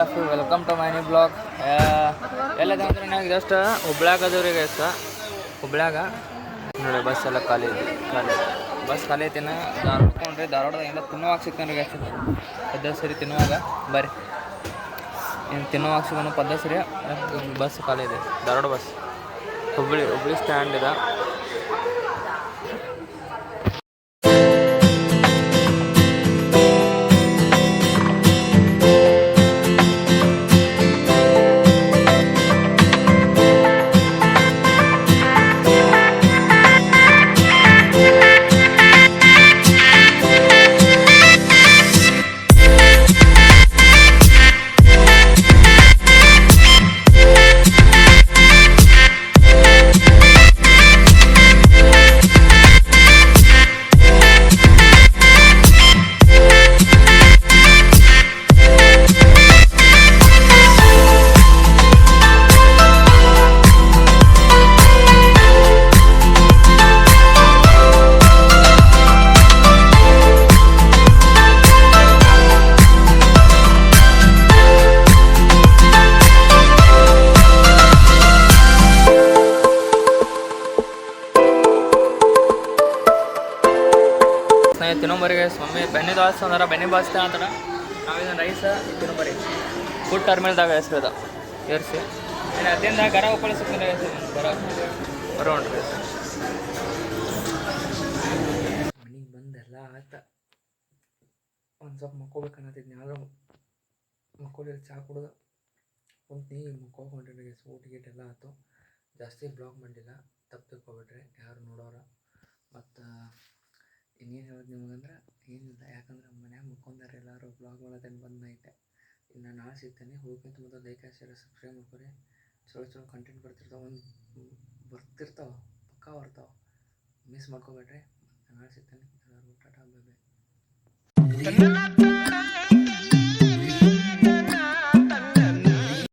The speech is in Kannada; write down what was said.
Welcome to my new blog. ಎಲ್ಲದ ಅಂದ್ರೆ ನಾವು ಜಸ್ಟ್ ಹುಬ್ಳ್ಯಾಗ ಅದವ್ರಿಗೆ ಹುಬ್ಳ್ಯಾಗ ನೋಡಿ ಬಸ್ ಎಲ್ಲ ಖಾಲಿ ಬಸ್ ಖಾಲಿ ಐತಿನ ಧಾರವಾಡ ಧಾರವಾಡದಾಗ ಎಲ್ಲ ತಿನ್ನುವಾಗ ಸಿಗ್ತಾನೆ ಪದ್ಧತಿ ಸರಿ ತಿನ್ನುವಾಗ ಬರ್ರಿ ಇನ್ನು ತಿನ್ನುವಾಗ ಸಿಗೋಣ ಪದ್ಧತಿ ಸರಿ. ಬಸ್ ಖಾಲಿ ಇದೆ, ಧಾರವಾಡ ಬಸ್ ಹುಬ್ಳಿ ಸ್ಟ್ಯಾಂಡ್ ಇದೆ. ತಿನ್ನೋಬರಿಗೆ ಮಮ್ಮಿ ಬೆನ್ನಿ ದೋಸೆ ಅಂದ್ರೆ ಬೆನ್ನಿ ಬಾಸ್ತೆ ಅಂತಾರೆ. ನಾವಿದನ್ನು ರೈಸ ತಿನ್ನೋಬರಿ ಫುಡ್ ಟರ್ಮಿನಲ್ದಾಗ ಹೆಸ್ರದ ಏರ್ಸಿ ಇನ್ನು ಅದಿಂದ ಗರ ಒಪ್ಪಳ ಸಿಗ್ತಾನೆ ಗರ ಬರೋಣ್ರಿ. ಮನೆಗೆ ಬಂದೆಲ್ಲ ಆಯ್ತ, ಒಂದು ಸ್ವಲ್ಪ ಮಕ್ಕೋಬೇಕನ್ನತ್ತಿದ್ನಿ. ಆದ್ರೂ ಮಕ್ಕೋಲಿ ಚಹಾ ಕುಡ್ದು ಕುಂತು ಮಕ್ಕೋಕೊಂಡ್ರಿ. ಊಟ ಗೀಟ ಎಲ್ಲ ಆಯ್ತು. ಜಾಸ್ತಿ ಬ್ಲಾಗ್ ಮಾಡಿಲ್ಲ, ತಪ್ಪು ತಿಳ್ಕೊಬಿಟ್ರಿ ಯಾರು ನೋಡೋರ. ಮತ್ತು ಇನ್ನೇನು ಹೇಳೋದು ನಿಮಗಂದ್ರೆ ಏನಿಲ್ಲ, ಯಾಕಂದ್ರೆ ಮನ್ಯಾಗ ಮುಕ್ಕೊಂಡಾರೆ ಎಲ್ಲರೂ. ಬ್ಲಾಗ್ ಮಾಡೋದೇನು ಬಂದು ನೈಟೆ. ಇನ್ನು ನಾಳೆ ಸಿಗ್ತೇನೆ. ಹೋಗ್ಕೊಂತ ಮೊದಲು ಲೈಕ್ ಶೇರ್ ಸಬ್ಸ್ಕ್ರೈಬ್ ಮಾಡ್ಕೊರಿ. ಚಲೋ ಕಂಟೆಂಟ್ ಬರ್ತಿರ್ತಾವೆ, ಪಕ್ಕಾ ಬರ್ತಾವೆ. ಮಿಸ್ ಮಾಡ್ಕೊಬೇಡ್ರಿ. ನಾಳೆ ಸಿಗ್ತೇನೆ. ಎಲ್ಲರಿಗೂ ಟಾಟಾ, ಬೈ ಬೈ.